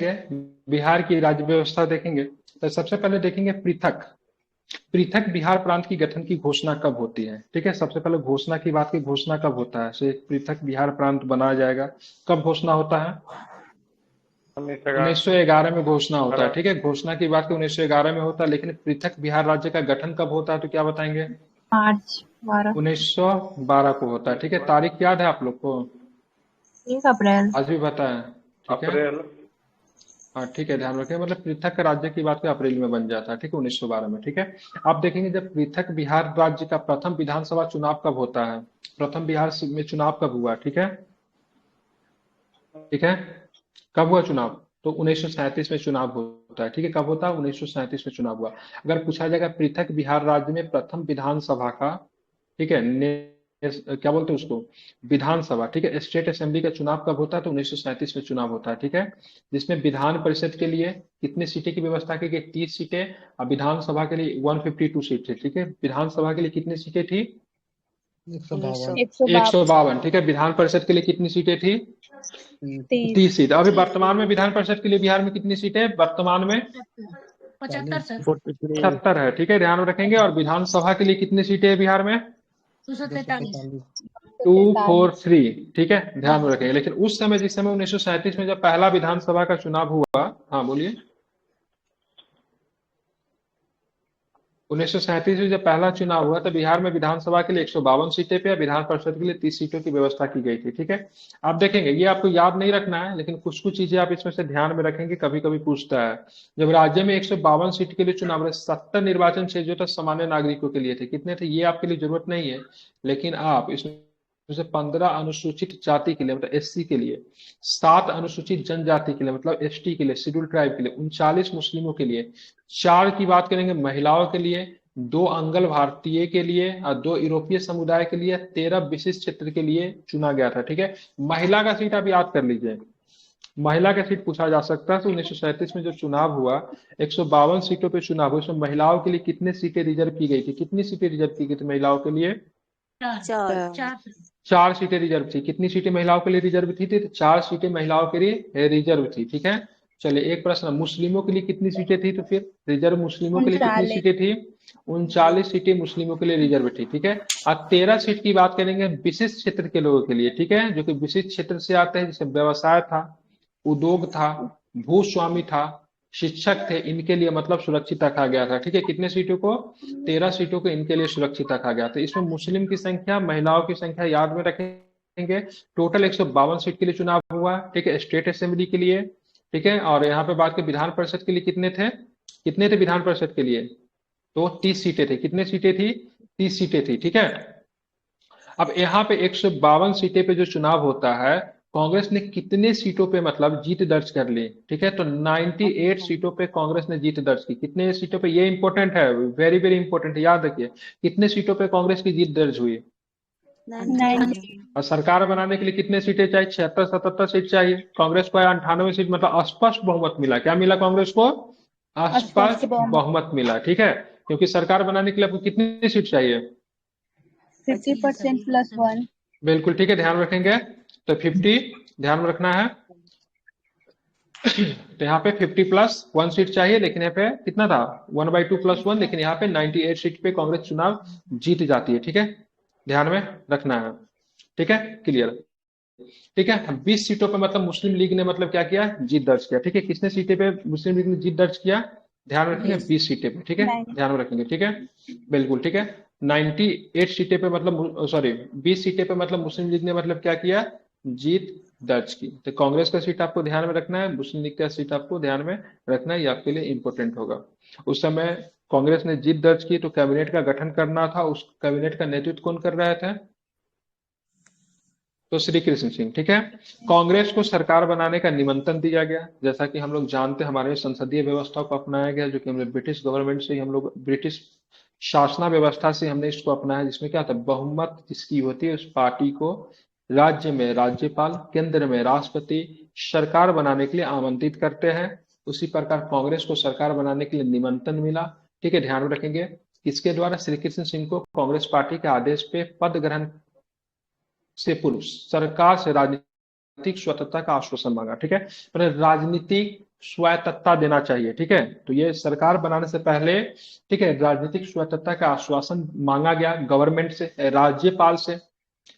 देखेंगे, बिहार की राज्य व्यवस्था देखेंगे, तो सबसे पहले देखेंगे पृथक। पृथक बिहार प्रांत की गठन की घोषणा कब होती है? ठीक है, सबसे पहले घोषणा की बात की, घोषणा कब होता है से एक पृथक बिहार प्रांत बनाया जाएगा, कब घोषणा होता है? 1911 में घोषणा होता है। ठीक है, घोषणा की बात की 1911 में होता है, लेकिन पृथक बिहार राज्य का गठन कब होता है तो क्या बताएंगे? मार्च 12। 1912 को होता है। ठीक है, तारीख याद है आप लोग को? 1 अप्रैल। आज भी बताएं। ठीक है, अप्रैल। हाँ ठीक है, ध्यान रखें, मतलब पृथक राज्य की बात को अप्रैल में बन जाता है। ठीक है, 1912 में। ठीक है, आप देखेंगे जब पृथक बिहार राज्य का प्रथम विधानसभा चुनाव कब होता है, प्रथम बिहार में चुनाव कब हुआ? ठीक है, ठीक है, कब हुआ चुनाव? तो 1937 में चुनाव होता है। ठीक है, कब होता है? 1937 में चुनाव हुआ। अगर पूछा जाएगा पृथक बिहार राज्य में प्रथम विधानसभा का, ठीक है, क्या बोलते हैं उसको, विधानसभा, ठीक है, स्टेट असेंबली का चुनाव कब होता है? तो 1937 में चुनाव होता है। ठीक है, जिसमें विधान परिषद के लिए कितनी सीटें की व्यवस्था की गई? 30 सीटें। और विधानसभा के लिए 152 सीट थी। ठीक है, विधानसभा के लिए कितनी सीटें थी? 152। 152। ठीक है, विधान परिषद के लिए कितनी सीटें थी? 30 सीट। अभी वर्तमान में विधान परिषद के लिए बिहार में कितनी सीटें वर्तमान में? 75 सर। 76 है। ठीक है, ध्यान में रखेंगे। और विधानसभा के लिए कितनी सीटें है बिहार में? 243। 243। ठीक है, ध्यान में रखेंगे। लेकिन उस समय, जिस समय 1937 में जब पहला विधानसभा का चुनाव हुआ, हाँ बोलिए, 1937 में जब पहला चुनाव हुआ तो बिहार में विधानसभा के लिए 152 सीटें पे, विधान परिषद के लिए 30 सीटों की व्यवस्था की गई थी। ठीक है, आप देखेंगे, ये आपको याद नहीं रखना है, लेकिन कुछ कुछ चीजें आप इसमें से ध्यान में रखेंगे, कभी कभी पूछता है। जब राज्य में 152 सीट के लिए चुनाव रहे, 70 निर्वाचन क्षेत्र जो था सामान्य नागरिकों के लिए थे। कितने थे ये आपके लिए जरूरत नहीं है, लेकिन आप इसमें से 15 अनुसूचित जाति के लिए मतलब एससी के लिए, 7 अनुसूचित जनजाति के लिए मतलब एसटी के लिए, शेड्यूल ट्राइब के लिए, 39 मुस्लिमों के लिए, 4 की बात करेंगे महिलाओं के लिए, 2 अंगल भारतीय के लिए और 2 यूरोपीय समुदाय के लिए, 13 विशिष्ट क्षेत्र के लिए चुना गया था। ठीक है, महिला का सीट आप याद कर लीजिए, महिला का सीट पूछा जा सकता है। तो 1937 में जो चुनाव हुआ, 152 सीटों पे चुनाव हुआ, उसमें महिलाओं के लिए कितने सीटें रिजर्व की गई थी? कितनी सीटें रिजर्व की गई थी महिलाओं के लिए? 4। 4 सीटें रिजर्व थी। कितनी सीटें महिलाओं के लिए रिजर्व थी? 4 सीटें महिलाओं के लिए रिजर्व थी। ठीक है, चलिए एक प्रश्न, मुस्लिमों के लिए कितनी सीटें थी? तो फिर रिजर्व मुस्लिमों के लिए कितनी 39। सीटें थी? 39 सीटें मुस्लिमों के लिए रिजर्व थी। ठीक है, और 13 सीट की बात करेंगे विशिष्ट क्षेत्र के लोगों के लिए। ठीक है, जो कि विशिष्ट क्षेत्र से आते हैं, जैसे व्यवसाय था, उद्योग था, भूस्वामी था, शिक्षक थे, इनके लिए मतलब सुरक्षित रखा गया था। ठीक है, कितने सीटों को? 13 सीटों को इनके लिए सुरक्षित रखा गया था। इसमें मुस्लिम की संख्या, महिलाओं की संख्या याद में रखेंगे। टोटल 152 सीट के लिए चुनाव हुआ। ठीक है, स्टेट असेंबली के लिए। ठीक है, और यहाँ पे बात की विधान परिषद के लिए कितने थे? कितने थे विधान परिषद के लिए? तो 30 सीटें थी। कितने सीटें थी? 30 सीटें थी। ठीक है, अब यहाँ पे 152 सीटें पे जो चुनाव होता है, कांग्रेस ने कितने सीटों पे मतलब जीत दर्ज कर ली? ठीक है, तो 98 सीटों पे कांग्रेस ने जीत दर्ज की। कितने सीटों पे? ये इंपॉर्टेंट है, वेरी वेरी इंपॉर्टेंट, याद रखिए। कितने सीटों पे कांग्रेस की जीत दर्ज हुई? 90। और सरकार बनाने के लिए कितने सीटें चाहिए? 76 77 सीट चाहिए। कांग्रेस को 98 सीट, मतलब स्पष्ट बहुमत मिला। क्या मिला कांग्रेस को? स्पष्ट स्पष्ट बहुमत। बहुमत मिला। ठीक है, क्योंकि सरकार बनाने के लिए आपको कितनी सीट चाहिए? 50% +1। बिल्कुल ठीक है, ध्यान रखेंगे। तो 50 ध्यान में रखना है। तो यहाँ पे 50 प्लस 1 सीट चाहिए, लेकिन यहाँ पे कितना था? 1/2 + 1, लेकिन यहाँ पे 98 सीट पे कांग्रेस चुनाव जीत जाती है। ठीक है, ध्यान में रखना है। ठीक है, क्लियर। ठीक है, 20 सीटों पे मतलब मुस्लिम लीग ने मतलब क्या किया? जीत दर्ज किया। ठीक है, कितने सीटें पे मुस्लिम लीग ने जीत दर्ज किया? ध्यान में रखेंगे, 20 सीटें पे। ठीक है, ध्यान में रखेंगे। ठीक है, बिल्कुल ठीक है, 98 सीटें पे मतलब, सॉरी 20 सीटें पे मतलब मुस्लिम लीग ने मतलब क्या किया? जीत दर्ज की। तो कांग्रेस का सीट आपको ध्यान में रखना है, मुस्लिम लीग का सीट आपको ध्यान में रखना है, ये आपके लिए इंपॉर्टेंट होगा। उस समय कांग्रेस ने जीत दर्ज की तो कैबिनेट का गठन करना था, उस कैबिनेट का नेतृत्व कौन कर रहे थे? तो श्री कृष्ण सिंह। ठीक है, कांग्रेस को सरकार बनाने का निमंत्रण दिया गया। जैसा कि हम लोग जानते हैं, हमारे संसदीय व्यवस्था को अपनाया गया, जो कि हमने ब्रिटिश गवर्नमेंट से ही, हम लोग ब्रिटिश शासना व्यवस्था से हमने इसको अपनाया, जिसमें क्या था? बहुमत जिसकी होती है उस पार्टी को राज्य में राज्यपाल, केंद्र में राष्ट्रपति सरकार बनाने के लिए आमंत्रित करते हैं। उसी प्रकार कांग्रेस को सरकार बनाने के लिए निमंत्रण मिला। ठीक है, ध्यान में रखेंगे। किसके द्वारा? श्री कृष्ण सिंह को कांग्रेस पार्टी के आदेश पे पद ग्रहण से पूर्व सरकार से राजनीतिक स्वतंत्रता का आश्वासन मांगा। ठीक है, राजनीतिक स्वायत्तता देना चाहिए, ठीक है। तो ये सरकार बनाने से पहले, ठीक है, राजनीतिक स्वायत्तता का आश्वासन मांगा गया गवर्नमेंट से, राज्यपाल से,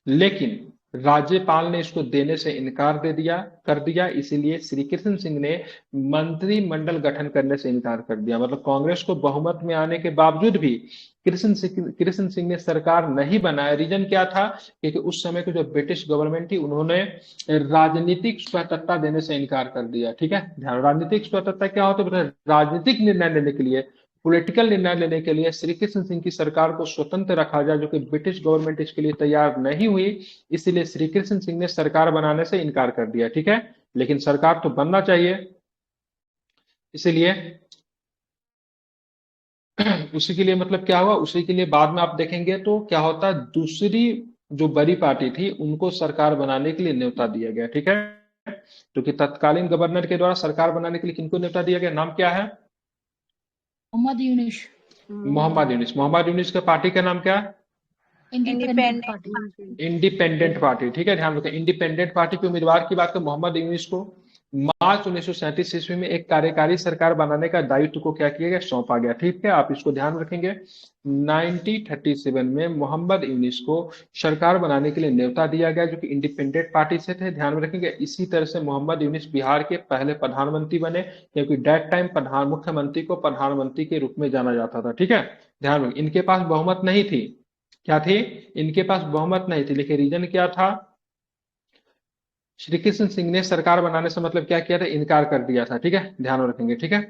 लेकिन राज्यपाल ने इसको देने से इनकार कर दिया। इसीलिए श्री कृष्ण सिंह ने मंत्रिमंडल गठन करने से इनकार कर दिया। मतलब कांग्रेस को बहुमत में आने के बावजूद भी कृष्ण सिंह ने सरकार नहीं बनाया। रीजन क्या था? क्योंकि उस समय की जो ब्रिटिश गवर्नमेंट थी, उन्होंने राजनीतिक स्वायत्तता देने से इनकार कर दिया, ठीक है। ध्यान, राजनीतिक स्वायत्तता क्या होता है? राजनीतिक निर्णय लेने के लिए, पॉलिटिकल निर्णय लेने के लिए श्री कृष्ण सिंह की सरकार को स्वतंत्र रखा जाए, जो कि ब्रिटिश गवर्नमेंट इसके लिए तैयार नहीं हुई। इसलिए श्री कृष्ण सिंह ने सरकार बनाने से इनकार कर दिया, ठीक है। लेकिन सरकार तो बनना चाहिए, इसीलिए उसी के लिए मतलब क्या हुआ, उसी के लिए बाद में आप देखेंगे तो क्या होता है, दूसरी जो बड़ी पार्टी थी उनको सरकार बनाने के लिए न्योता दिया गया, ठीक है। तो कि तत्कालीन गवर्नर के द्वारा सरकार बनाने के लिए किनको न्योता दिया गया, नाम क्या है? मोहम्मद यूनुस। मोहम्मद यूनुस का पार्टी का नाम क्या है? Independent party. इंडिपेंडेंट पार्टी, ठीक है। ध्यान रखें, इंडिपेंडेंट पार्टी के उम्मीदवार की बात करें, मोहम्मद यूनुस को मार्च 1937 ईस्वी में एक कार्यकारी सरकार बनाने का दायित्व को क्या किया गया, सौंपा गया, ठीक है। आप इसको ध्यान रखेंगे। 1937 में मोहम्मद यूनुस को सरकार बनाने के लिए न्योता दिया गया, जो कि इंडिपेंडेंट पार्टी से थे, ध्यान रखेंगे। इसी तरह से मोहम्मद यूनुस बिहार के पहले प्रधानमंत्री बने, क्योंकि डेट टाइम मुख्यमंत्री को प्रधानमंत्री के रूप में जाना जाता था, ठीक है। ध्यान रखें, इनके पास बहुमत नहीं थी। क्या थी? इनके पास बहुमत नहीं थी, लेकिन रीजन क्या था? श्री कृष्ण सिंह ने सरकार बनाने से मतलब क्या किया था, इनकार कर दिया था, ठीक है। ध्यान रखेंगे, ठीक है,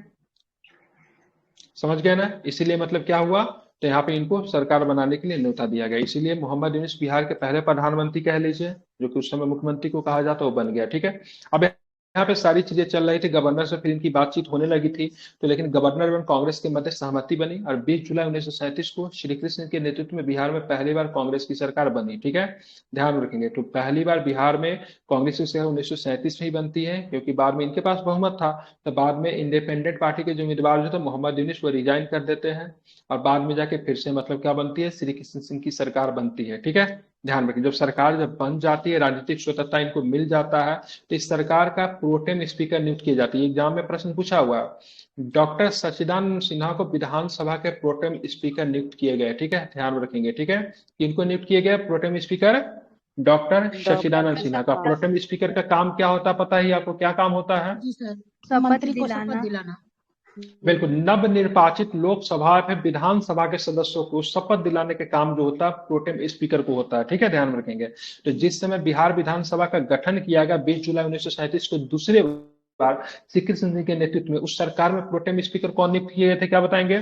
समझ गए ना। इसीलिए मतलब क्या हुआ, तो यहाँ पे इनको सरकार बनाने के लिए न्योता दिया गया। इसीलिए मोहम्मद यूनुस बिहार के पहले प्रधानमंत्री कह लीजिए, जो कि उस समय मुख्यमंत्री को कहा जाता, वो बन गया, ठीक है। अब यहाँ पे सारी चीजें चल रही थी, गवर्नर से फिर इनकी बातचीत होने लगी थी, तो लेकिन गवर्नर एवं कांग्रेस के मध्य सहमति बनी और 20 जुलाई 1937 को श्री कृष्ण के नेतृत्व में बिहार में पहली बार कांग्रेस की सरकार बनी, ठीक है। ध्यान रखेंगे, तो पहली बार बिहार में कांग्रेस की सरकार 1937 में ही बनती है, क्योंकि बाद में इनके पास बहुमत था। तो बाद में इंडिपेंडेंट पार्टी के जो उम्मीदवार जो थे मोहम्मद यूनुस, वो रिजाइन कर देते हैं और बाद में जाके फिर से मतलब क्या बनती है, श्री कृष्ण सिंह की सरकार बनती है, ठीक है। ध्यान रखें, जब सरकार जब बन जाती है, राजनीतिक स्वतंत्रता इनको मिल जाता है, तो इस सरकार का प्रोटेम स्पीकर नियुक्त किए जाती है। एग्जाम में प्रश्न पूछा हुआ है, डॉक्टर सच्चिदानंद सिन्हा को विधानसभा के प्रोटेम स्पीकर नियुक्त किए गए, ठीक है। ध्यान रखेंगे, ठीक है, किनको नियुक्त किए गए pro tem speaker? Doctor Sachchidanand Sinha का। प्रोटेम स्पीकर का काम क्या होता है पता है आपको, क्या काम होता है? जी सर, मंत्री को शपथ दिलाना। बिल्कुल, नव निर्वाचित लोकसभा में विधानसभा के सदस्यों को शपथ दिलाने का काम जो होता है प्रोटेम स्पीकर को होता है, ठीक है। ध्यान रखेंगे, तो जिस समय बिहार विधानसभा का गठन किया गया 20 जुलाई 1937 को, दूसरे बार श्री कृष्ण सिंह के नेतृत्व में उस सरकार में प्रोटेम स्पीकर कौन नियुक्त किए गए थे, क्या बताएंगे?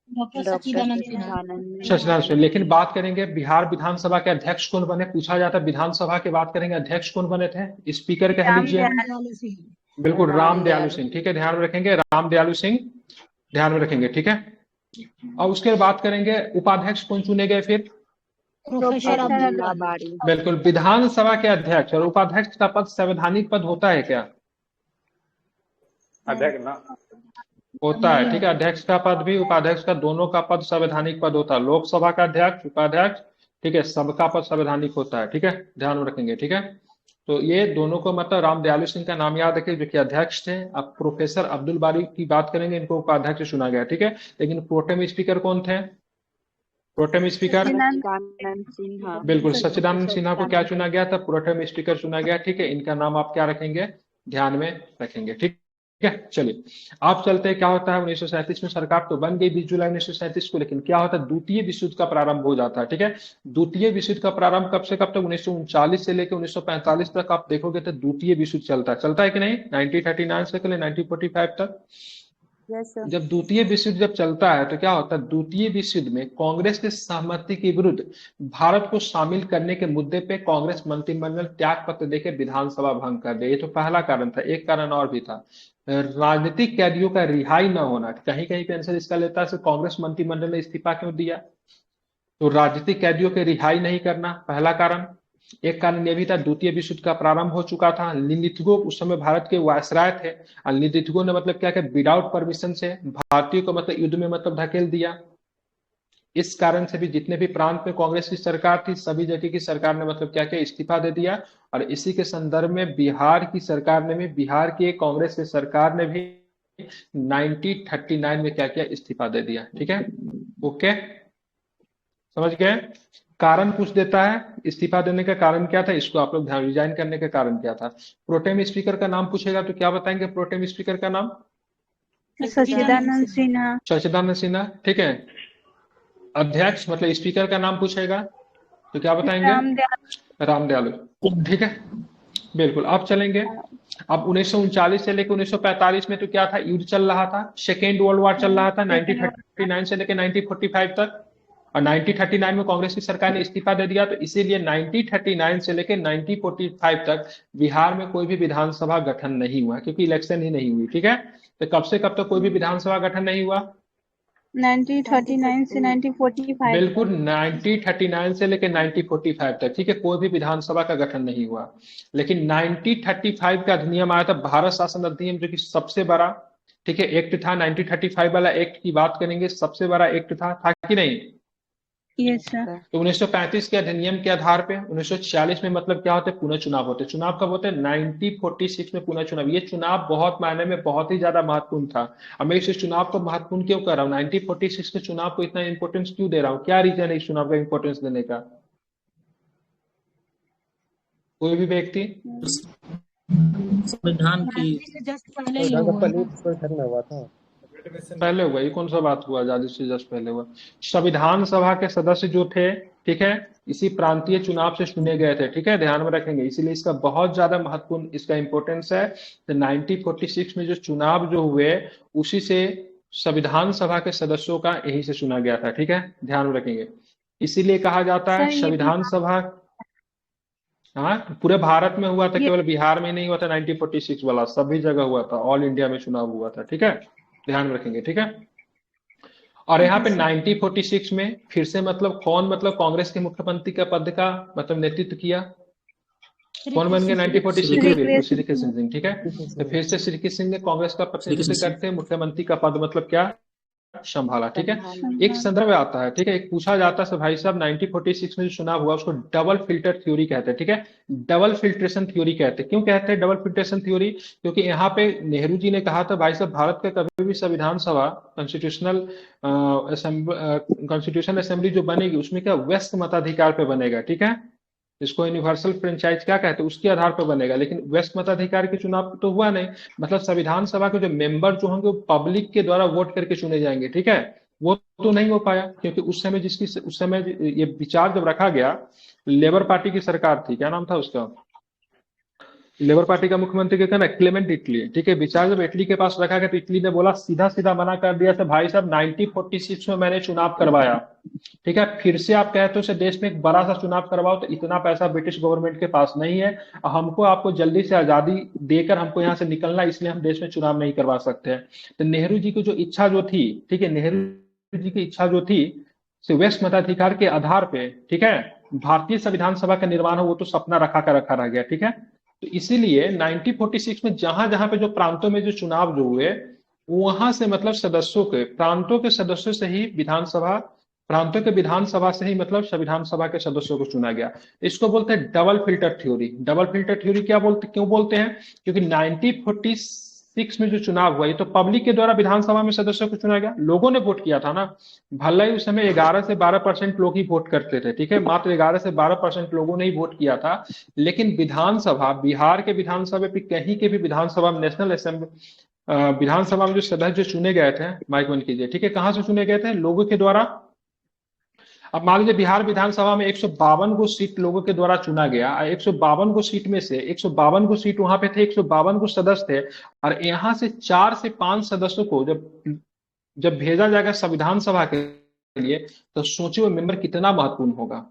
डॉक्टर सच्चिदानंद सिन्हा। सच्चिदानंद सिन्हा। लेकिन बात करेंगे बिहार विधानसभा के अध्यक्ष कौन बने, पूछा जाता है विधानसभा की बात करेंगे, अध्यक्ष कौन बने थे, स्पीकर कह लीजिए। बिल्कुल, राम दयालु सिंह, ठीक है। ध्यान रखेंगे, राम दयालु सिंह, ध्यान में रखेंगे, ठीक है। और उसके बाद बात करेंगे उपाध्यक्ष कौन चुने गए फिर? प्रोफेसर अब्दुल्ला बारी। बिल्कुल, विधानसभा के अध्यक्ष और उपाध्यक्ष का पद संवैधानिक पद होता है क्या? अध्यक्ष ना होता है, ठीक है। अध्यक्ष का पद भी, उपाध्यक्ष का, दोनों का पद संवैधानिक पद होता है। लोकसभा का अध्यक्ष, उपाध्यक्ष, ठीक है, सबका पद संवैधानिक होता है, ठीक है। ध्यान में रखेंगे, ठीक है। तो ये दोनों को मतलब राम दयालु सिंह का नाम याद रखिए, जो कि अध्यक्ष थे। अब प्रोफेसर अब्दुल बारी की बात करेंगे, इनको उपाध्यक्ष चुना गया, ठीक है। लेकिन प्रोटेम स्पीकर कौन थे? प्रोटेम स्पीकर बिल्कुल सच्चिदानंद सिन्हा को क्या चुना गया था, प्रोटेम स्पीकर चुना गया, ठीक है। इनका नाम आप क्या रखेंगे, ध्यान में रखेंगे, ठीक है। चलिए आप चलते हैं, क्या होता है 1937 में सरकार तो बन गई 20 जुलाई 1937 को, लेकिन क्या होता है, द्वितीय विश्व युद्ध का प्रारंभ हो जाता है, ठीक है। द्वितीय विश्व युद्ध का प्रारंभ कब से कब तक, 1939 से लेकर 1945 तक आप देखोगे तो द्वितीय विश्व युद्ध चलता है कि नहीं, 1939 से लेकर 1945 तक। जब द्वितीय विश्व युद्ध जब चलता है तो क्या होता है, द्वितीय विश्व युद्ध में कांग्रेस के सहमति के विरुद्ध भारत को शामिल करने के मुद्दे पे कांग्रेस मंत्रिमंडल त्याग पत्र देकर विधानसभा भंग कर दे। ये तो पहला कारण था। एक कारण और भी था, राजनीतिक कैदियों का रिहाई न होना। कहीं कहीं पे आंसर इसका लेता है कांग्रेस मंत्रिमंडल ने इस्तीफा क्यों दिया, तो राजनीतिक कैदियों की रिहाई नहीं करना, पहला कारण। एक कारण यह भी था, द्वितीय विश्व युद्ध का प्रारंभ हो चुका था। लिनिथगो उस समय भारत के वायसराय थे और लिनिथगो ने मतलब क्या किया, विदाउट परमिशन से भारतीयों को मतलब युद्ध में मतलब धकेल दिया, इस कारण से भी जितने भी प्रांत में कांग्रेस की सरकार थी सभी जगह की सरकार ने मतलब क्या किया, इस्तीफा दे दिया। और इसी के संदर्भ में बिहार की सरकार ने भी, बिहार की कांग्रेस की सरकार ने भी 1939 में क्या किया, इस्तीफा दे दिया। ठीक है, ओके, समझ गए। कारण पूछ देता है, इस्तीफा देने का कारण क्या था, इसको आप लोग ध्यान, रिजाइन करने का कारण क्या था। प्रोटेम स्पीकर का नाम पूछेगा तो क्या बताएंगे, प्रोटेम स्पीकर का नाम सच्चिदानंद सिन्हा। सच्चिदानंद सिन्हा। ठीक है, अध्यक्ष मतलब स्पीकर का नाम पूछेगा तो क्या बताएंगे, रामदयाल। रामदयालु। ठीक है, बिल्कुल। अब चलेंगे, अब 1939 से लेकर 1945 में तो क्या था, युद्ध चल रहा था, सेकेंड वर्ल्ड वॉर चल रहा था 1939 से लेकर 1945 तक। और 1939 में कांग्रेस की सरकार ने इस्तीफा दे दिया, तो इसीलिए 1939 से लेकर 1945 तक बिहार में कोई भी विधानसभा गठन नहीं हुआ, क्योंकि इलेक्शन ही नहीं हुई। ठीक है, तो कब से कब तक कोई भी विधानसभा गठन नहीं हुआ, 1939 से 1945 बिल्कुल 1939 से लेकर 1945 तक। ठीक है, कोई भी विधानसभा का गठन नहीं हुआ। लेकिन 1935 का अधिनियम आया था, भारत शासन अधिनियम, जो कि सबसे बड़ा, ठीक है, एक्ट था। 1935 वाला एक्ट की बात करेंगे, सबसे बड़ा एक्ट था कि नहीं। Yes sir. तो 1935 के अधिनियम के आधार पे 1946 में मतलब क्या होते हैं, पुनः चुनाव होते हैं। चुनाव कब होते हैं, 1946 में पुनः चुनाव। ये चुनाव बहुत मायने में बहुत ही ज्यादा महत्वपूर्ण था। अब मैं इस चुनाव को महत्वपूर्ण क्यों कर रहा हूँ, 1946 के चुनाव को इतना इंपॉर्टेंस क्यों दे रहा हूँ, क्या रीजन है इस चुनाव का इंपॉर्टेंस देने का, कोई भी व्यक्ति। संविधान की जस्ट पहले ही हुआ था। पहले हुआ, ये कौन सा बात हुआ, आजादी से जस्ट पहले हुआ। संविधान सभा के सदस्य जो थे, ठीक है, इसी प्रांतीय चुनाव से चुने गए थे। ठीक है, ध्यान में रखेंगे, इसीलिए इसका बहुत ज्यादा महत्वपूर्ण इसका इंपॉर्टेंस है। तो 1946 में जो चुनाव जो हुए, उसी से संविधान सभा के सदस्यों का यही से चुना गया था। ठीक है, ध्यान में रखेंगे, इसीलिए कहा जाता है सर, ये संविधान सभा। हाँ, पूरे भारत में हुआ था, केवल बिहार में नहीं हुआ था 1946 वाला, सभी जगह हुआ था, ऑल इंडिया में चुनाव हुआ था। ठीक है, ध्यान में रखेंगे। ठीक है, और यहाँ पे 1946 में फिर से मतलब कौन, मतलब कांग्रेस के मुख्यमंत्री का पद का मतलब नेतृत्व किया, कौन बन गया 1946 में, बिल्कुल श्री कृष्ण सिंह। ठीक है, तो फिर से श्री कृष्ण सिंह ने कांग्रेस का प्रतिनिधित्व करते मुख्यमंत्री का पद मतलब क्या संभाला। ठीक है, एक संदर्भ आता है, ठीक है, एक पूछा जाता है भाई साहब 1946 में जो चुनाव हुआ उसको डबल फिल्टर थ्योरी कहते हैं। ठीक है, डबल फिल्ट्रेशन थ्योरी कहते हैं। क्यों कहते हैं डबल फिल्ट्रेशन थ्योरी, क्योंकि यहाँ पे नेहरू जी ने कहा था भाई साहब भारत का कभी भी संविधान सभा कॉन्स्टिट्यूशनल असेंबली जो बनेगी उसमें क्या वयस्क मताधिकार पे बनेगा। ठीक है, इसको यूनिवर्सल फ्रेंचाइज क्या कहते हैं, उसके आधार पर बनेगा। लेकिन वयस्क मताधिकार के चुनाव तो हुआ नहीं, मतलब संविधान सभा के जो मेंबर जो होंगे वो पब्लिक के द्वारा वोट करके चुने जाएंगे। ठीक है, वो तो नहीं हो पाया, क्योंकि उस समय ये विचार जब रखा गया, लेबर पार्टी की सरकार थी, क्या नाम था उसका, लेबर पार्टी का मुख्यमंत्री क्या कहना, क्लेमेंट इटली। ठीक है, विचार जब इटली के पास रखा गया तो इटली ने बोला, सीधा सीधा मना कर दिया था, भाई साहब 1946 में मैंने चुनाव करवाया, ठीक है, फिर से आप कहते हो देश में एक बड़ा सा चुनाव करवाओ, तो इतना पैसा ब्रिटिश गवर्नमेंट के पास नहीं है, हमको आपको जल्दी से आजादी देकर हमको यहाँ से निकलना, इसलिए हम देश में चुनाव नहीं करवा सकते हैं। तो नेहरू जी की जो इच्छा जो थी, ठीक है, नेहरू जी की इच्छा जो थी, वयस्क मताधिकार के आधार पे, ठीक है, भारतीय संविधान सभा का निर्माण हो, वो तो सपना रखा रह गया। ठीक है, तो इसीलिए 1946 में जहां जहां पे जो प्रांतों में जो चुनाव जो हुए, वहां से मतलब सदस्यों के, प्रांतों के सदस्यों से ही विधानसभा, प्रांतों के विधानसभा से ही मतलब संविधान सभा के सदस्यों को चुना गया। इसको बोलते हैं double filter theory. Double filter theory क्या बोलते, क्यों बोलते हैं, क्योंकि 1946 में जो चुनाव हुआ ये तो पब्लिक के द्वारा विधानसभा में सदस्यों को चुना गया, लोगों ने वोट किया था ना, भले ही उस समय 11 से 12% लोग ही वोट करते थे। ठीक है, मात्र 11 से 12% लोगों ने ही वोट किया था, लेकिन विधानसभा, बिहार के विधानसभा पे, कहीं के भी विधानसभा में, नेशनल असेंबली विधानसभा में जो सदस्य जो चुने गए थे, माइक बंद कीजिए, ठीक है, कहां से चुने गए थे, लोगों के द्वारा। अब मान लीजिए बिहार विधानसभा में 152 को सीट लोगों के द्वारा चुना गया, 152 को सीट में से 152 को सीट वहां पे थे, 152 को सदस्य थे, और यहां से 4 से 5 सदस्यों को जब भेजा जाएगा संविधान सभा के लिए, तो सोचिए वो मेंबर कितना महत्वपूर्ण होगा।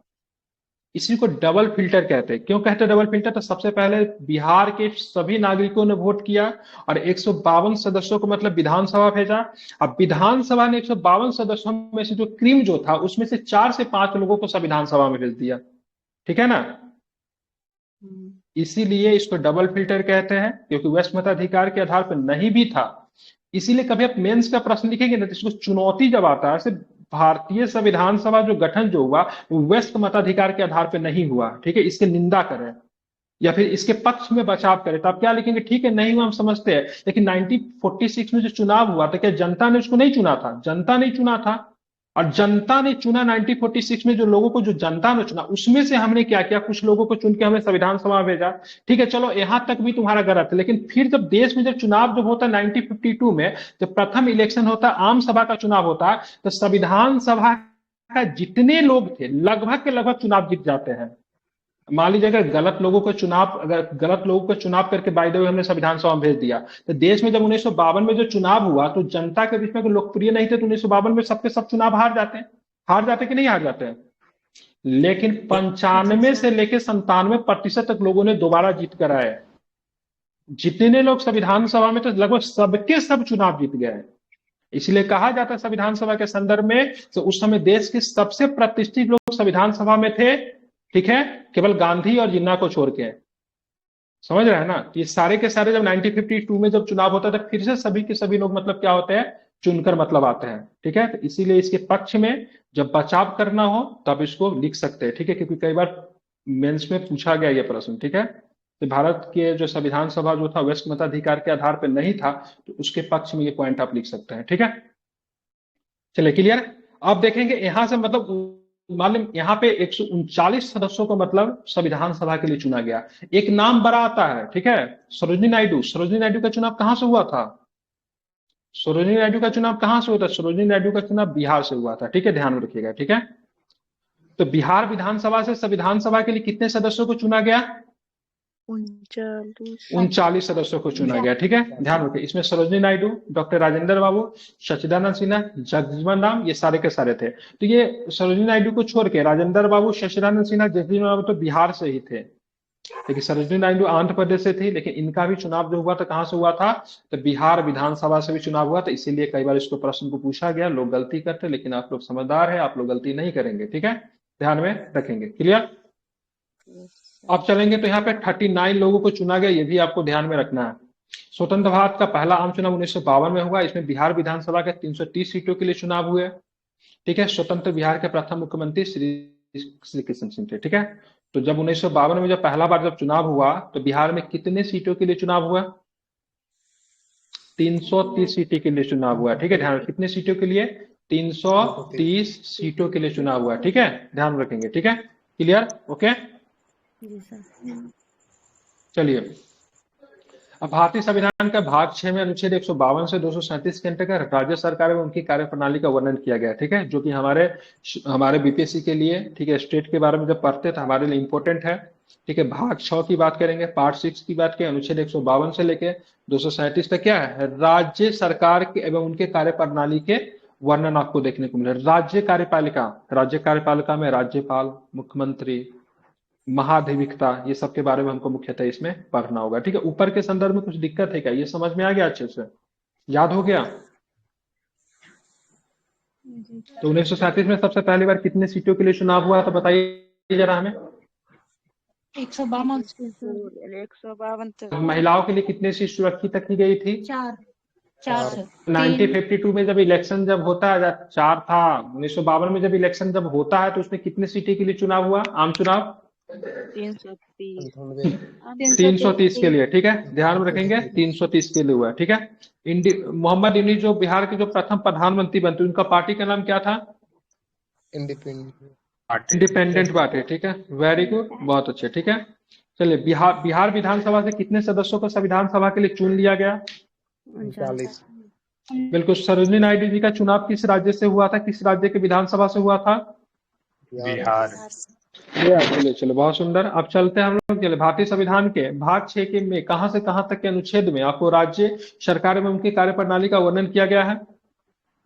इसी को डबल फिल्टर कहते हैं। क्यों कहते हैं डबल फिल्टर, तो सबसे पहले बिहार के सभी नागरिकों ने वोट किया और 152 सदस्यों को मतलब विधानसभा भेजा। अब विधानसभा ने 152 सदस्यों में से जो क्रीम जो था, उसमें से 4 से 5 लोगों को संविधान सभा में भेज दिया। ठीक है ना, इसीलिए इसको डबल फिल्टर कहते हैं, क्योंकि वयस्क मताधिकार के आधार पर नहीं भी था। इसीलिए कभी आप मेंस का प्रश्न लिखेंगे ना, तो इसको चुनौती जब आता है, भारतीय संविधान सभा जो गठन जो हुआ वो वयस्क मताधिकार के आधार पर नहीं हुआ, ठीक है, इसकी निंदा करें या फिर इसके पक्ष में बचाव करें तो आप क्या लिखेंगे, ठीक है नहीं हुआ हम समझते हैं, लेकिन 1946 में जो चुनाव हुआ था क्या जनता ने उसको नहीं चुना था? जनता ने चुना था, और जनता ने चुना 1946 में जो लोगों को जो जनता ने चुना उसमें से हमने क्या किया, कुछ लोगों को चुन के हमने संविधान सभा में भेजा, ठीक है चलो यहां तक भी तुम्हारा गलत है। लेकिन फिर जब देश में जब चुनाव जब होता है 1952 में जब प्रथम इलेक्शन होता है, आम सभा का चुनाव होता है, तो संविधान सभा का जितने लोग थे लगभग के लगभग चुनाव जीत जाते हैं। मान लीजिए अगर गलत लोगों को चुनाव करके बाय द वे हमने संविधान सभा में भेज दिया, तो देश में जब 1952 में जो चुनाव हुआ तो जनता के बीच में लोकप्रिय नहीं थे, तो 1952 में सबके सब चुनाव हार जाते कि नहीं हार जाते हैं। लेकिन 95 से लेकर 97% तक लोगों ने दोबारा जीत कर आए। जितने लोग संविधान सभा में तो लगभग सबके सब चुनाव जीत गए। इसलिए कहा जाता है संविधान सभा के संदर्भ में, तो उस समय देश के सबसे प्रतिष्ठित लोग संविधान सभा में थे, ठीक है, केवल गांधी और जिन्ना को छोड़ के। समझ रहे हैं ना, ये सारे के सारे जब 1952 में जब चुनाव होता है तब फिर से सभी के सभी लोग मतलब क्या होते हैं, चुनकर मतलब आते हैं, ठीक है। तो इसीलिए इसके पक्ष में जब बचाव करना हो तब इसको लिख सकते हैं, ठीक है, क्योंकि कई बार मेंस में पूछा गया ये प्रश्न, ठीक है। तो भारत के जो संविधान सभा जो था वयस्क मताधिकार के आधार पर नहीं था, तो उसके पक्ष में ये पॉइंट आप लिख सकते हैं, ठीक है। चलिए क्लियर। अब देखेंगे यहां से मतलब मालूम यहाँ पे 139 सदस्यों को मतलब संविधान सभा के लिए चुना गया। एक नाम बड़ा आता है, ठीक है, सरोजिनी नायडू। सरोजिनी नायडू का चुनाव कहां से हुआ था? सरोजिनी नायडू का चुनाव कहां से हुआ था? सरोजिनी नायडू का चुनाव बिहार से हुआ था, ठीक है, ध्यान में रखिएगा, ठीक है। तो बिहार विधानसभा से संविधान सभा के लिए कितने सदस्यों को चुना गया? 39 सदस्यों को चुना गया, ठीक है, ध्यान रखिए। इसमें सरोजिनी नायडू, डॉक्टर राजेंद्र बाबू, सच्चिदानंद सिन्हा, जगजीवन राम, ये सारे के सारे थे। तो ये सरोजिनी नायडू को छोड़ के राजेंद्र बाबू, सच्चिदानंद सिन्हा, जगजीवन राम तो बिहार से ही थे, लेकिन सरोजिनी नायडू आंध्र प्रदेश से थी। लेकिन इनका भी चुनाव जो हुआ था कहां से हुआ था? तो बिहार विधानसभा से भी चुनाव हुआ था। इसीलिए कई बार इसको प्रश्न को पूछा गया, लोग गलती करते, लेकिन आप लोग समझदार है, आप लोग गलती नहीं करेंगे, ठीक है, ध्यान में रखेंगे, क्लियर। अब चलेंगे तो यहाँ पे 39 लोगों को चुना गया, ये भी आपको ध्यान में रखना है। स्वतंत्र भारत का पहला आम चुनाव 1952 में हुआ। इसमें बिहार विधानसभा के 330 सीटों के लिए चुनाव हुए, ठीक है। स्वतंत्र बिहार के प्रथम मुख्यमंत्री श्री कृष्ण सिंह थे, ठीक है। तो जब 1952 में जब पहला बार जब चुनाव हुआ तो बिहार में कितने सीटों के लिए चुनाव हुआ? 330 सीटों के लिए चुनाव हुआ, ठीक है, ध्यान। कितने सीटों के लिए? 330 सीटों के लिए चुनाव हुआ, ठीक है, ध्यान रखेंगे, ठीक है, क्लियर, ओके। चलिए अब भारतीय संविधान का भाग 6 में अनुच्छेद 152 से 237 के अंतर्गत राज्य सरकार में उनकी कार्यप्रणाली का वर्णन किया गया, ठीक है, जो कि हमारे बीपीएससी के लिए, ठीक है, स्टेट के बारे में जब पढ़ते थे हमारे लिए इंपॉर्टेंट है, ठीक है। भाग 6 की बात करेंगे, पार्ट 6 की बात करें, अनुच्छेद 152 से लेके 237 तक क्या है? राज्य सरकार के एवं उनके कार्यप्रणाली के वर्णन आपको देखने को मिले। राज्य कार्यपालिका में राज्यपाल, मुख्यमंत्री, महाधिविक्ता, ये सब के बारे में हमको मुख्यतः इसमें पढ़ना होगा, ठीक है। ऊपर के संदर्भ में कुछ दिक्कत है क्या? ये समझ में आ गया, अच्छे से याद हो गया? तो 1937 में सबसे पहली बार कितने सीटों के लिए चुनाव हुआ था बताइए जरा हमें। 152 महिलाओं के लिए कितने सीट सुरक्षित रखी गई थी? 4 1952 में जब इलेक्शन जब होता है 4 था। 1952 में जब इलेक्शन जब होता है तो उसमें कितने सीटें के लिए चुनाव हुआ, आम चुनाव? 330 के लिए, ठीक है, ध्यान में रखेंगे, 330 के लिए हुआ, ठीक है। मोहम्मद इमली जो बिहार के जो प्रथम प्रधानमंत्री बनते, उनका पार्टी का नाम क्या था? इंडिपेंडेंट पार्टी, ठीक है, वेरी गुड, बहुत अच्छे, ठीक है। चलिए बिहार विधानसभा से कितने सदस्यों को संविधान सभा के लिए चुन लिया गया? 39। बिल्कुल। सरोजिनी नायडू जी का चुनाव किस राज्य से हुआ था, किस राज्य के विधानसभा से हुआ था? बिहार। चलो बहुत सुंदर। अब चलते हैं हम लोग, चले भारतीय संविधान के भाग 6 के में कहां से कहां तक के अनुच्छेद में आपको राज्य सरकार में उनकी कार्यप्रणाली का वर्णन किया गया है?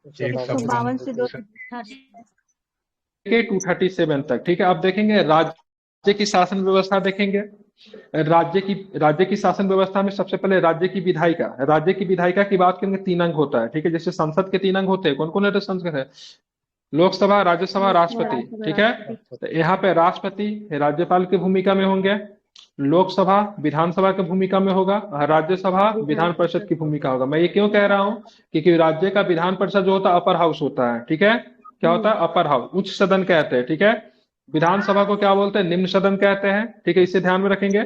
152 से 237 तक, ठीक है। अब देखेंगे राज्य की शासन व्यवस्था, देखेंगे राज्य की शासन व्यवस्था में सबसे पहले राज्य की विधायिका की बात करेंगे। 3 अंग होता है, ठीक है, जैसे संसद के 3 अंग होते हैं, कौन कौन है? संसद है लोकसभा, राज्यसभा, राष्ट्रपति, ठीक है। तो यहाँ पे राष्ट्रपति राज्यपाल की भूमिका में होंगे, लोकसभा विधानसभा की भूमिका में होगा, राज्यसभा विधान परिषद की भूमिका होगा। मैं ये क्यों कह रहा हूँ? क्योंकि राज्य का विधान परिषद जो होता है अपर हाउस होता है, ठीक है, क्या होता है, अपर हाउस, उच्च सदन कहते हैं, ठीक है। विधानसभा को क्या बोलते हैं, निम्न सदन कहते हैं, ठीक है, इसे ध्यान में रखेंगे।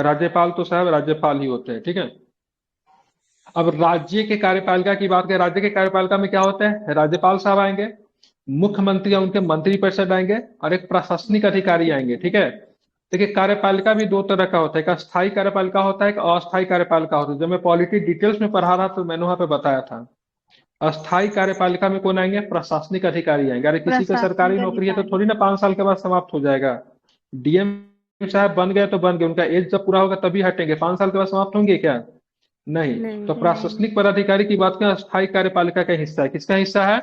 राज्यपाल तो साहब राज्यपाल ही होते हैं, ठीक है। अब राज्य के कार्यपालिका की बात करें, राज्य के कार्यपालिका में क्या होता है, राज्यपाल साहब आएंगे, मुख्यमंत्री या उनके मंत्री परिषद आएंगे, और एक प्रशासनिक अधिकारी आएंगे, ठीक है। देखिए कार्यपालिका भी दो तरह का होता है, एक अस्थायी कार्यपालिका होता है, एक अस्थायी कार्यपालिका होता है। जब मैं पॉलिटी डिटेल्स में पढ़ा रहा तो मैंने वहां पे बताया था। अस्थायी कार्यपालिका में कौन आएंगे, प्रशासनिक अधिकारी आएंगे। अरे किसी का सरकारी नौकरी है तो थोड़ी ना 5 साल के बाद समाप्त हो जाएगा। डीएम साहब बन गए तो बन गए, उनका एज जब पूरा होगा तभी हटेंगे, 5 साल के बाद समाप्त होंगे क्या, नहीं। तो प्रशासनिक पदाधिकारी की बात करें, अस्थायी कार्यपालिका का हिस्सा है, किसका हिस्सा है,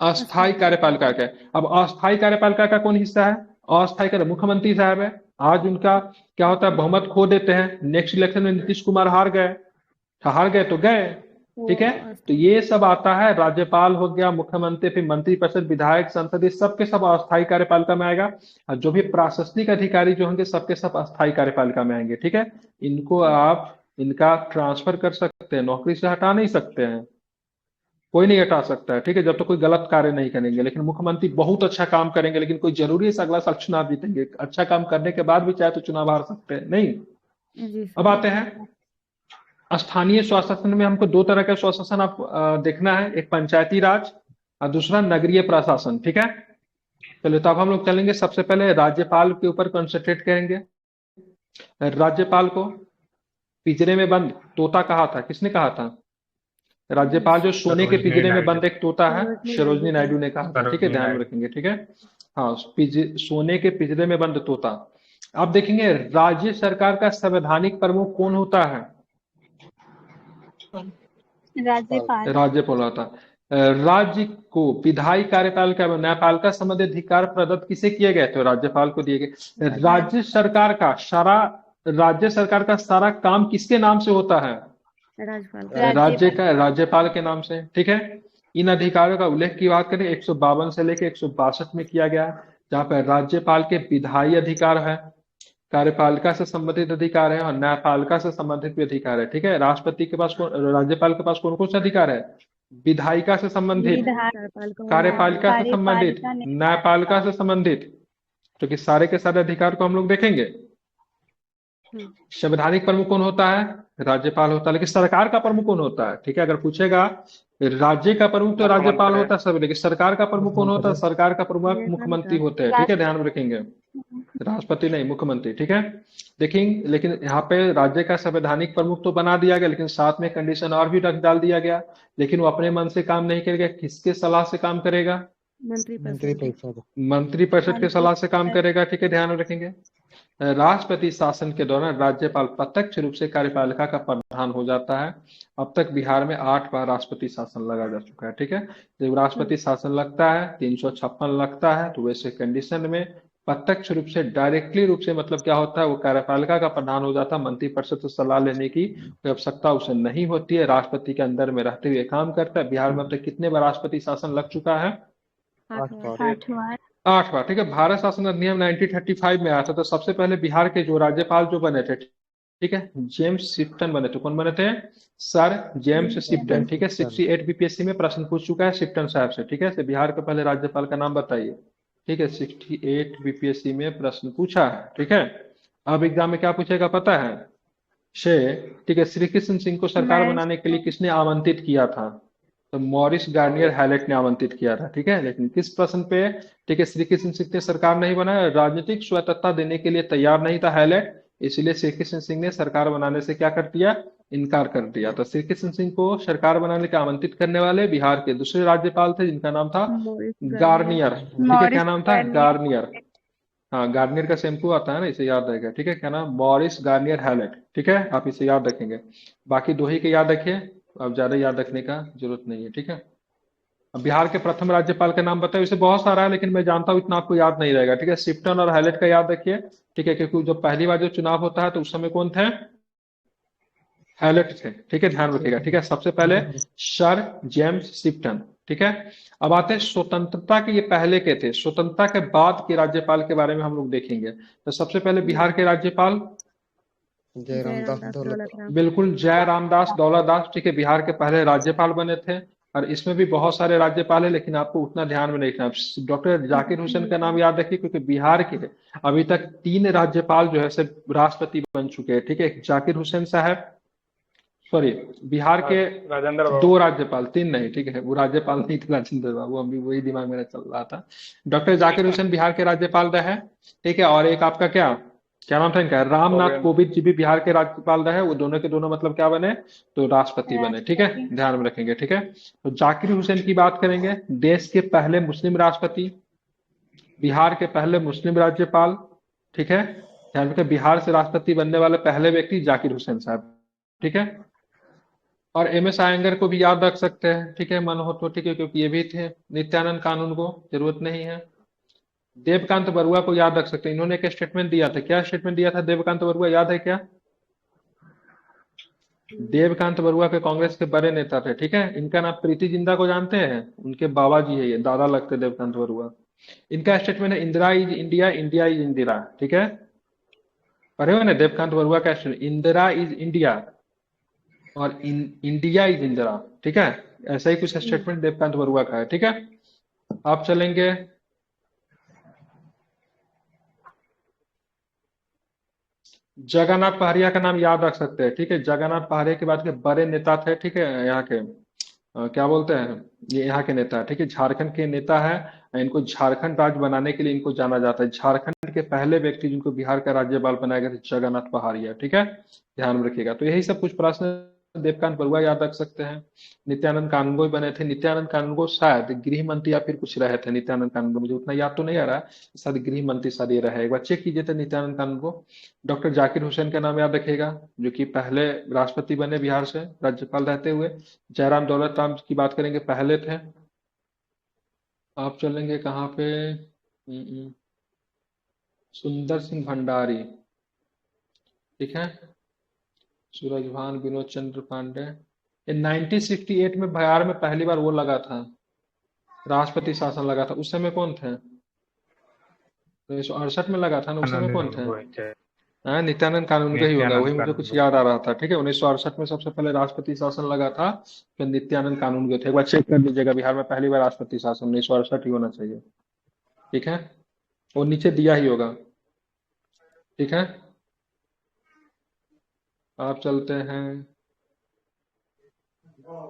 अस्थायी कार्यपालिका का। अब अस्थायी कार्यपालिका का कौन हिस्सा है, अस्थायी कार्य मुख्यमंत्री साहब है। आज उनका क्या होता है, बहुमत खो देते हैं, नेक्स्ट इलेक्शन में नीतीश कुमार हार गए तो गए, ठीक है। तो ये सब आता है, राज्यपाल हो गया, मुख्यमंत्री, फिर मंत्री परिषद, विधायक, संसद, ये सबके सब अस्थायी कार्यपालिका में आएगा। और जो भी प्रशासनिक अधिकारी जो होंगे सबके सब अस्थायी कार्यपालिका में आएंगे, ठीक है। इनको आप इनका ट्रांसफर कर सकते हैं, नौकरी से हटा नहीं सकते हैं, कोई नहीं हटा सकता है, ठीक है, जब तक तो कोई गलत कार्य नहीं करेंगे। लेकिन मुख्यमंत्री बहुत अच्छा काम करेंगे, लेकिन कोई जरूरी है अगला साल चुनाव जीतेंगे, अच्छा काम करने के बाद भी चाहे तो चुनाव हार सकते हैं, नहीं। अब आते हैं स्थानीय स्वशासन में, हमको दो तरह का स्वशासन आप देखना है, एक पंचायती राज और दूसरा नगरीय प्रशासन, ठीक है। चलिए तो अब हम लोग चलेंगे, सबसे पहले राज्यपाल के ऊपर कंसंट्रेट करेंगे। राज्यपाल को पिंजरे में बंद तोता कहा था, किसने कहा था, राज्यपाल जो सोने के पिंजरे में बंद एक तोता है, सरोजनी नायडू ने कहा था, ठीक है, ध्यान में रखेंगे, ठीक है। हाँ, सोने के पिंजरे में बंद तोता। अब देखेंगे राज्य सरकार का संवैधानिक प्रमुख कौन होता है, राज्यपाल होता है। राज्य को विधायी कार्यपालिका में न्यायपालिका संबंधी अधिकार प्रदत्त किसे किए गए थे, राज्यपाल को दिए गए। राज्य सरकार का सारा काम किसके नाम से होता है, राज्यपाल के नाम से, ठीक है। इन अधिकारों का उल्लेख की बात करें 152 से लेकर 162 में किया गया, जहां पर राज्यपाल के विधायी अधिकार है, कार्यपालिका से संबंधित अधिकार है और न्यायपालिका से संबंधित भी अधिकार है, ठीक है। राष्ट्रपति के पास राज्यपाल के पास कौन कौन से अधिकार है, विधायिका से संबंधित, कार्यपालिका से संबंधित, न्यायपालिका से संबंधित, तो कि सारे के सारे अधिकार को हम लोग देखेंगे। संवैधानिक प्रमुख कौन होता है, राज्यपाल होता है, लेकिन सरकार का प्रमुख कौन होता है, ठीक है। अगर पूछेगा राज्य का प्रमुख तो राज्यपाल होता है सब, लेकिन सरकार का प्रमुख कौन होता है, सरकार का प्रमुख मुख्यमंत्री होते हैं, ठीक है, ध्यान में रखेंगे, राष्ट्रपति नहीं, मुख्यमंत्री, ठीक है। देखेंगे लेकिन यहाँ पे राज्य का संवैधानिक प्रमुख तो बना दिया गया, लेकिन साथ में कंडीशन और भी डाल दिया गया, लेकिन वो अपने मन से काम नहीं करेगा, किसके सलाह से काम करेगा, मंत्री परिषद के सलाह से काम करेगा, ठीक है, ध्यान में रखेंगे। राष्ट्रपति शासन के दौरान राज्यपाल प्रत्यक्ष रूप से कार्यपालिका का प्रधान हो जाता है। अब तक बिहार में 8 बार राष्ट्रपति शासन लगा जा चुका है, ठीक है। जब राष्ट्रपति शासन लगता है 356 लगता है, तो वैसे कंडीशन में प्रत्यक्ष रूप से, डायरेक्टली रूप से मतलब क्या होता है, वो कार्यपालिका का प्रधान हो जाता है, मंत्री परिषद से सलाह लेने की आवश्यकता उसे नहीं होती है, राष्ट्रपति के अंदर में रहते हुए काम करता है। बिहार में अब तक कितने बार राष्ट्रपति शासन लग चुका है, 8 बार, ठीक है। भारत शासन अधिनियम 1935 में आया था, तो सबसे पहले बिहार के जो राज्यपाल जो बने थे, ठीक है, जेम्स शिफ्टन बने थे, कौन बने थे, सर जेम्स शिफ्टन, ठीक है। 68 बीपीएससी में प्रश्न पूछ चुका है शिफ्टन साहब से, ठीक है। तो बिहार के पहले राज्यपाल का नाम बताइए, ठीक है, 68 बीपीएससी में प्रश्न पूछा है, ठीक है। अब एग्जाम में क्या पूछेगा पता है, ठीक है, श्री कृष्ण सिंह को सरकार बनाने के लिए किसने आमंत्रित किया था, तो मॉरिस गार्नियर हैलेट ने आमंत्रित किया था, ठीक है। लेकिन किस प्रश्न पे, ठीक है, श्री कृष्ण सिंह ने सरकार नहीं बनाया, राजनीतिक स्वायत्तता देने के लिए तैयार नहीं था हैलेट, इसलिए श्री कृष्ण सिंह ने सरकार बनाने से क्या कर दिया, इनकार कर दिया। तो श्री कृष्ण सिंह को सरकार बनाने के आमंत्रित करने वाले बिहार के दूसरे राज्यपाल थे, जिनका नाम था गार्नियर, ठीक है, क्या नाम था, गार्नियर। हाँ, गार्नियर का शैम्पू आता है ना, इसे याद रखेगा, ठीक है, क्या नाम, मॉरिस गार्नियर हैलेट, ठीक है, आप इसे याद रखेंगे। बाकी दो ही के याद रखिए, अब ज्यादा याद रखने का जरूरत नहीं है, ठीक है। अब बिहार के प्रथम राज्यपाल का नाम बताओ, इसे बहुत सारा है लेकिन मैं जानता हूं इतना आपको याद नहीं रहेगा, ठीक है। शिफ्टन और हैलेट का याद रखिए, ठीक है, क्योंकि जब पहली बार जो चुनाव होता है तो उस समय कौन थे, हैलेट थे, ठीक है, ध्यान रखिएगा, ठीक है। सबसे पहले सर जेम्स शिफ्टन, ठीक है। अब आते हैं स्वतंत्रता के, ये पहले के थे, स्वतंत्रता के बाद के राज्यपाल के बारे में हम लोग देखेंगे। तो सबसे पहले बिहार के राज्यपाल जय रामदास दौलत, बिल्कुल, जय रामदास दौलत दास, ठीक है, बिहार के पहले राज्यपाल बने थे। और इसमें भी बहुत सारे राज्यपाल है, लेकिन आपको उतना ध्यान में नहीं रखना। डॉक्टर जाकिर हुसैन का नाम याद रखिए, क्योंकि बिहार के अभी तक 3 राज्यपाल जो है सिर्फ राष्ट्रपति बन चुके हैं, ठीक है। एक जाकिर हुसैन साहब, सॉरी, बिहार के राजेंद्र 2 बाबू। राज्यपाल, 3 नहीं, ठीक है, वो राज्यपाल नहीं थे राजेंद्र बाबू, अभी वही दिमाग मेरा चल रहा था। डॉक्टर जाकिर हुसैन बिहार के राज्यपाल रहे, ठीक है। और एक आपका क्या क्या नाम था इनका, रामनाथ कोविंद जी भी बिहार के राज्यपाल रहे। वो दोनों के दोनों मतलब क्या बने, तो राष्ट्रपति बने, ठीक है, ध्यान में रखेंगे, ठीक है। तो जाकिर हुसैन की बात करेंगे, देश के पहले मुस्लिम राष्ट्रपति, बिहार के पहले मुस्लिम राज्यपाल, ठीक है। ध्यान रखें, बिहार से राष्ट्रपति बनने वाले पहले व्यक्ति जाकिर हुसैन साहब, ठीक है। और एम एस अयंगर को भी याद रख सकते हैं, ठीक है, मन हो तो, ठीक है, क्योंकि ये भी थे। नित्यानंद कानून को जरूरत नहीं है। देवकांत बरुआ को याद रख सकते हैं, इन्होंने एक स्टेटमेंट दिया था। क्या स्टेटमेंट दिया था देवकांत बरुआ, याद है क्या? देवकांत बरुआ के कांग्रेस के बड़े नेता थे, ठीक है। इनका नाम प्रीति जिंदा को जानते हैं, उनके बाबा जी है, ये दादा लगते हैं देवकांत बरुआ। इनका स्टेटमेंट है, Indira is India, India is Indira, ठीक है। पढ़े हो ना देवकांत बरुआ का स्टेटमेंट, इंदिरा इज इंडिया और इंडिया इज इंदिरा, ठीक है। ऐसा ही कुछ स्टेटमेंट देवकांत बरुआ का है, ठीक है। आप चलेंगे जगन्नाथ पहाड़िया का नाम याद रख सकते हैं, ठीक है। जगन्नाथ पहाड़िया के बाद के बड़े नेता थे, ठीक है, यहाँ के क्या बोलते हैं, ये यहाँ के नेता, ठीक है, झारखंड के नेता है। इनको झारखंड राज्य बनाने के लिए इनको जाना जाता है। झारखंड के पहले व्यक्ति जिनको बिहार का राज्यपाल बनाया गया था, जगन्नाथ पहाड़िया, ठीक है, ध्यान में रखिएगा। तो यही सब कुछ प्रश्न देवकांत बरुआ याद रख सकते हैं। नित्यानंद कानूनगो बने थे। नित्यानंद कानूनगो शायद गृह मंत्री या फिर कुछ रहे थे। नित्यानंद कानूनगो मुझे उतना याद तो नहीं आ रहा, शायद गृह मंत्री शायद ये रहे, एक बार चेक कीजिए थे नित्यानंद कानूनगो। डॉक्टर जाकिर हुसैन का नाम याद रखिएगा, जो कि पहले राष्ट्रपति बने बिहार से राज्यपाल रहते हुए। जयराम दौलत राम की बात करेंगे, पहले थे। आप चलेंगे कहाँ पे, सुंदर सिंह भंडारी, ठीक है। सूरजभान विनोद चंद्र पांडे। ये 1968 में बिहार में पहली बार वो लगा था, राष्ट्रपति शासन लगा था। उस समय कौन थे? 1968 में लगा था ना, उस समय कौन थे? हाँ, नित्यानंद कानून का ही होगा, वही मुझे कुछ याद आ रहा था, ठीक है। 1968 में सबसे पहले राष्ट्रपति शासन लगा था, फिर नित्यानंद कानून के थे। एक बार चेक कर लीजिएगा, बिहार में पहली बार राष्ट्रपति शासन 1968 ही होना चाहिए, ठीक है। वो नीचे दिया ही होगा, ठीक है। आप चलते हैं,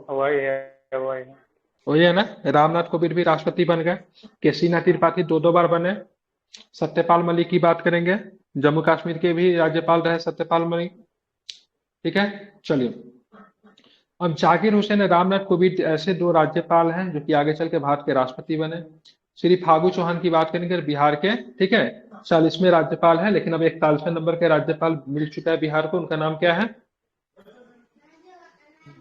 वही है वही है। वही है ना, रामनाथ कोविंद भी राष्ट्रपति बन गए। केसीनाथ त्रिपाठी 2 बार बने। सत्यपाल मलिक की बात करेंगे, जम्मू कश्मीर के भी राज्यपाल रहे सत्यपाल मलिक, ठीक है। चलिए, अब जाकिर हुसैन और रामनाथ कोविंद ऐसे 2 राज्यपाल हैं जो कि आगे चल के भारत के राष्ट्रपति बने। श्री फागू चौहान की बात करेंगे, बिहार के, ठीक है, 40वें राज्यपाल है, लेकिन अब 41वें नंबर के राज्यपाल मिल चुका है बिहार को। उनका नाम क्या है?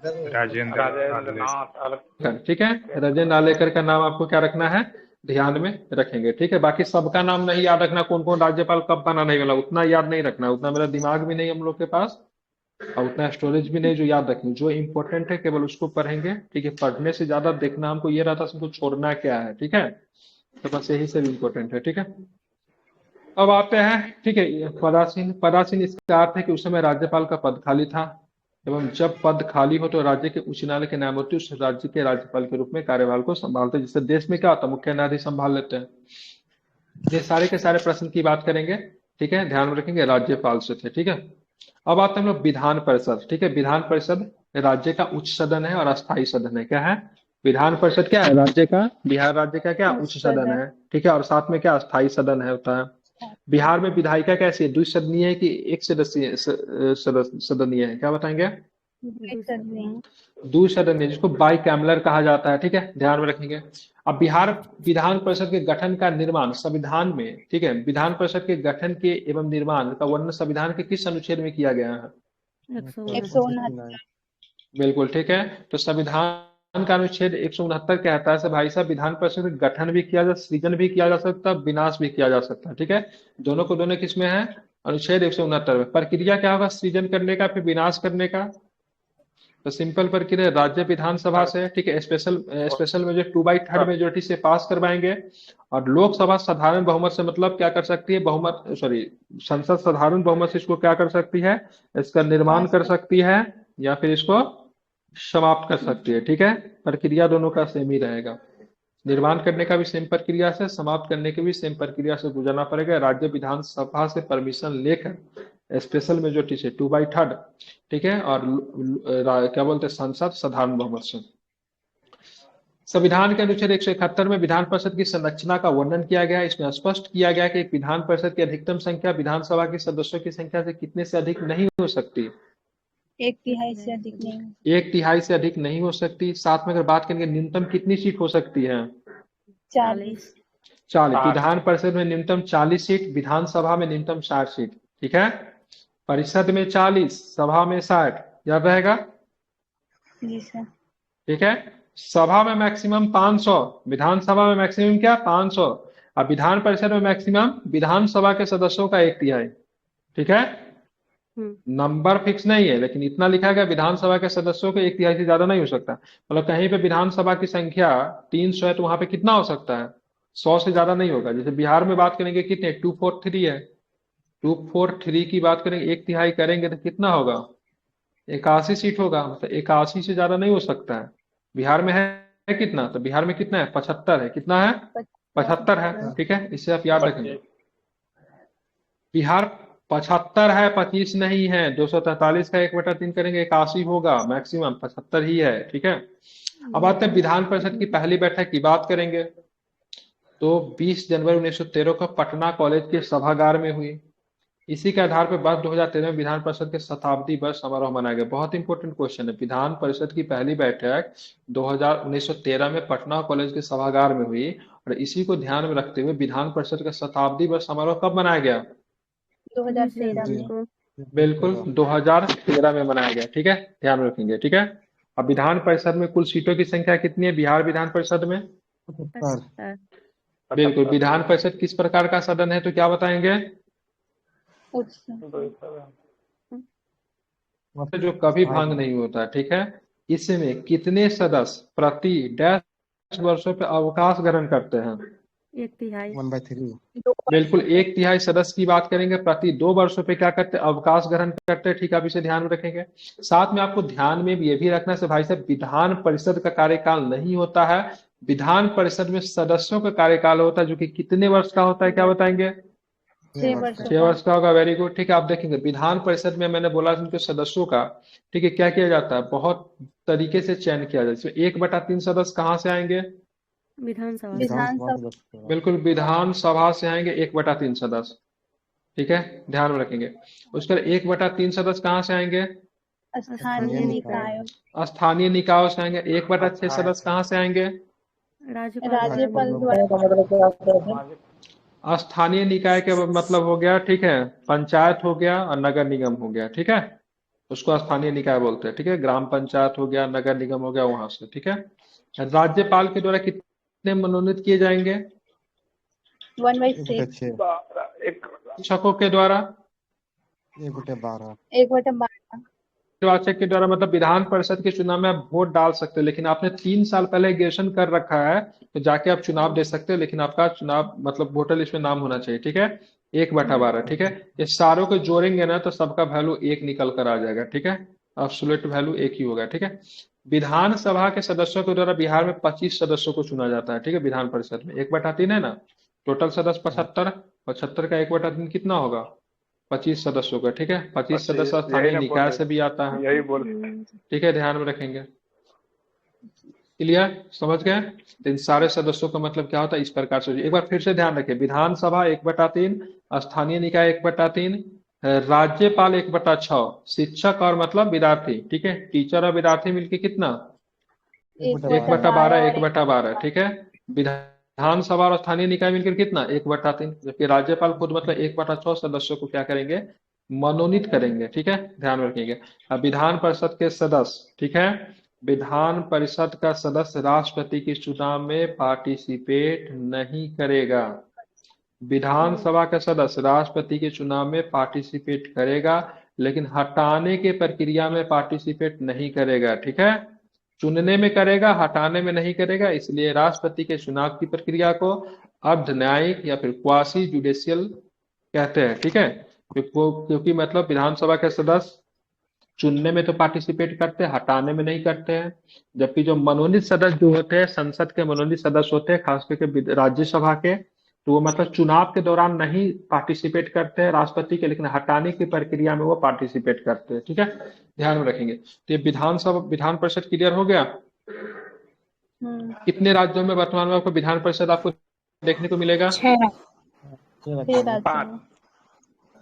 राजेंद्र नाथ, ठीक है, राजेंद्र आलेकर का नाम आपको क्या रखना है, ध्यान में रखेंगे, ठीक है। बाकी सबका नाम नहीं याद रखना, कौन कौन राज्यपाल कब बना, नहीं वाला उतना याद नहीं रखना, उतना मेरा दिमाग भी नहीं हम लोग के पास, और उतना स्टोरेज भी नहीं जो याद रखें। जो इंपॉर्टेंट है केवल उसको पढ़ेंगे, ठीक है। पढ़ने से ज्यादा देखना हमको ये रहता है हमको छोड़ना क्या है, ठीक है। तो बस यही सब इंपॉर्टेंट है, ठीक है। अब आते हैं, ठीक है, पदासीन। पदासीन इसका अर्थ है कि उस समय राज्यपाल का पद खाली था, एवं जब पद खाली हो तो राज्य के उच्च न्यायालय के न्यायमूर्ति उस राज्य के राज्यपाल के रूप में कार्यभार को संभालते हैं। जैसे देश में क्या होता है, मुख्य न्यायाधीश संभाल लेते हैं। ये सारे के सारे प्रश्न की बात करेंगे, ठीक है, ध्यान में रखेंगे, राज्यपाल से थे, ठीक है। अब आते हैं हम लोग विधान परिषद, ठीक है। विधान परिषद राज्य का उच्च सदन है और अस्थायी सदन है। क्या है? विधान परिषद क्या है? राज्य का, बिहार राज्य का क्या उच्च सदन है, ठीक है, और साथ में क्या अस्थायी सदन है होता है। बिहार में विधायिका कैसी है, द्विसदनीय है कि एक सदस्यीय सदनीय है, क्या बताएंगे? द्विसदनीय, जिसको बाई कैमलर कहा जाता है, ठीक है, ध्यान में रखेंगे। अब बिहार विधान परिषद के गठन का निर्माण संविधान में, ठीक है, विधान परिषद के गठन के एवं निर्माण का वर्णन संविधान के किस अनुच्छेद में किया गया है? 169। बिल्कुल ठीक है। तो संविधान का अनुच्छेद 169 कहता है से भाई साहब, विधान परिषद का गठन भी किया जा, सृजन भी किया जा सकता है, विनाश भी किया जा सकता है, ठीक है। दोनों को दोनों किस में है? अनुच्छेद 169 में। प्रक्रिया क्या होगा सृजन करने का फिर विनाश करने का? तो सिंपल प्रक्रिया राज्य विधानसभा से, ठीक है, स्पेशल मेजोरिटी 2/3 मेजोरिटी से पास करवाएंगे। और लोकसभा साधारण बहुमत से मतलब क्या कर सकती है, बहुमत सॉरी, संसद साधारण बहुमत से इसको क्या कर सकती है, इसका निर्माण कर सकती है या फिर इसको समाप्त कर सकती है, ठीक है। प्रक्रिया दोनों का सेम ही रहेगा। निर्माण करने का भी सेम प्रक्रिया से, समाप्त करने की भी सेम प्रक्रिया से गुजरना पड़ेगा। राज्य विधानसभा से परमिशन लेकर स्पेशल मेजोरिटी से 2/3, ठीक है, और क्या बोलते हैं, संसद साधारण बहुमत से। संविधान के अनुच्छेद 171 में विधान परिषद की संरचना का वर्णन किया गया है। इसमें स्पष्ट किया गया कि एक विधान परिषद की अधिकतम संख्या विधानसभा के सदस्यों की संख्या से कितने से अधिक नहीं हो सकती? 1/3 से अधिक नहीं। 1/3 से अधिक नहीं हो सकती। साथ में अगर बात करेंगे न्यूनतम कितनी सीट हो सकती है? 40। 40। विधान परिषद में न्यूनतम 40 सीट, विधानसभा में न्यूनतम 60 सीट, ठीक है। परिषद में 40, सभा में 60, याद रहेगा? जी सर। ठीक है। सभा में मैक्सिमम 500, विधानसभा में मैक्सिमम क्या? 500। और विधान परिषद में मैक्सिमम विधानसभा के सदस्यों का 1/3, ठीक है। नंबर फिक्स नहीं है, लेकिन इतना लिखा गया विधानसभा के सदस्यों के 1/3 से ज्यादा नहीं हो सकता। मतलब कहीं पे विधानसभा की संख्या 300 है तो वहां पे कितना हो सकता है? 100 से ज्यादा नहीं होगा। जैसे बिहार में बात करेंगे कितने, 243 है, 243 की बात करेंगे, 1/3 करेंगे तो कितना होगा? 81 सीट होगा। मतलब 81 से ज्यादा नहीं हो सकता है। बिहार में है कितना? तो बिहार में कितना है? 75 है। कितना है? 75 है, ठीक है। इससे आप याद रखेंगे, बिहार 75 है, 25 नहीं है। 243 का 1/3 करेंगे 81 होगा, मैक्सिमम 75 ही है, ठीक है। अब आते हैं विधान परिषद की पहली बैठक की बात करेंगे, तो 20 जनवरी 1913 को पटना कॉलेज के सभागार में हुई। इसी के आधार पर वर्ष 2013 में विधान परिषद के शताब्दी वर्ष समारोह मनाया गया। बहुत इंपॉर्टेंट क्वेश्चन है। विधान परिषद की पहली बैठक 1913 में पटना कॉलेज के सभागार में हुई, और इसी को ध्यान में रखते हुए विधान परिषद का शताब्दी वर्ष समारोह कब मनाया गया? 2013 में। बिल्कुल 2013 में मनाया गया, ठीक है, ध्यान रखेंगे, ठीक है। अब विधान परिषद में कुल सीटों की संख्या कितनी है बिहार विधान परिषद में? बिल्कुल। विधान परिषद किस प्रकार का सदन है, तो क्या बताएंगे? जो कभी भंग नहीं होता, ठीक है। इसमें कितने सदस्य प्रति डैश वर्षों पे अवकाश ग्रहण करते हैं? 1/3। बिल्कुल 1/3 सदस्य की बात करेंगे, प्रति 2 वर्षों पे क्या करते हैं? अवकाश ग्रहण करते हैं, ठीक है। आप इसे ध्यान में रखेंगे। साथ में आपको ध्यान में ये भी रखना है भाई साहब, विधान परिषद का कार्यकाल नहीं होता है, विधान परिषद में सदस्यों का कार्यकाल होता है, जो कि कितने वर्ष का होता है, क्या बताएंगे? 6 वर्ष 6 वर्ष का होगा। वेरी गुड, ठीक है। आप देखेंगे विधान परिषद में मैंने बोला उनके सदस्यों का, ठीक है, क्या किया जाता है? बहुत तरीके से चयन किया जाता है। इसमें 1/3 सदस्य कहाँ से आएंगे? विधानसभा। बिल्कुल विधानसभा से आएंगे 1/3 सदस्य, ठीक है, ध्यान में रखेंगे। उसके बाद 1/3 सदस्य कहाँ से आएंगे? स्थानीय निकाय। स्थानीय निकायों से आएंगे। 1/6 सदस्य कहाँ से आएंगे? राज्यपाल द्वारा। स्थानीय निकाय के मतलब हो गया, ठीक है, पंचायत हो गया और नगर निगम हो गया, ठीक है, उसको स्थानीय निकाय बोलते हैं, ठीक है। ग्राम पंचायत हो गया, नगर निगम हो गया, वहां से, ठीक है। राज्यपाल के द्वारा कितने मनोनीत किए जाएंगे? 1/6। शिक्षकों के द्वारा 1/12। 1/12। निर्वाचक के द्वारा, मतलब विधान परिषद के चुनाव में आप वोट डाल सकते हो, लेकिन आपने 3 साल पहले ग्रेजुएशन कर रखा है तो जाके आप चुनाव दे सकते हो, लेकिन आपका चुनाव मतलब वोटर लिस्ट में नाम होना चाहिए, ठीक है। 1/12, ठीक है। ये सारों को जोड़ेंगे ना तो सबका वैल्यू 1 निकल कर आ जाएगा, ठीक है। एब्सोल्यूट वैल्यू 1 ही होगा, ठीक है। विधानसभा के सदस्यों के द्वारा बिहार में 25 सदस्यों को चुना जाता है, ठीक है। विधान परिषद में 1/3 है ना, टोटल सदस्य 75, 75 का 1/3 कितना होगा? 25 सदस्यों का, ठीक है। 25 सदस्य स्थानीय निकाय से भी आता है, यही बोल ठीक है, ध्यान में रखेंगे। क्लियर, समझ गए? तो इन सारे सदस्यों का मतलब क्या होता है, इस प्रकार से। एक बार फिर से ध्यान रखें, विधानसभा 1/3, स्थानीय निकाय 1/3, राज्यपाल 1/6, शिक्षक और मतलब विद्यार्थी, ठीक है, टीचर और विद्यार्थी मिलके कितना? 1/12, 1/12, ठीक है। विधानसभा और स्थानीय निकाय मिलकर कितना? 1/3, जबकि राज्यपाल खुद मतलब 1/6 सदस्यों को क्या करेंगे? मनोनीत करेंगे, ठीक है, ध्यान रखेंगे। अब विधान परिषद के सदस्य, ठीक है, विधान परिषद का सदस्य राष्ट्रपति के चुनाव में पार्टिसिपेट नहीं करेगा। विधानसभा का सदस्य राष्ट्रपति के चुनाव में पार्टिसिपेट करेगा, लेकिन हटाने के प्रक्रिया में पार्टिसिपेट नहीं करेगा, ठीक है। चुनने में करेगा, हटाने में नहीं करेगा। इसलिए राष्ट्रपति के चुनाव की प्रक्रिया को अर्ध न्यायिक या फिर क्वासी जुडिशियल कहते हैं, ठीक है। क्योंकि मतलब विधानसभा के सदस्य चुनने में तो पार्टिसिपेट करते हैं, हटाने में नहीं करते हैं। जबकि जो मनोनीत सदस्य जो होते हैं, संसद के मनोनीत सदस्य होते हैं, खास करके राज्यसभा के, तो वो मतलब चुनाव के दौरान नहीं पार्टिसिपेट करते हैं राष्ट्रपति के, लेकिन हटाने की प्रक्रिया में वो पार्टिसिपेट करते हैं। ठीक है, ध्यान में रखेंगे। तो ये विधानसभा विधान परिषद क्लियर हो गया। कितने राज्यों में वर्तमान में आपको विधान परिषद आपको देखने को मिलेगा? 6 राज्य में। राज्यों में।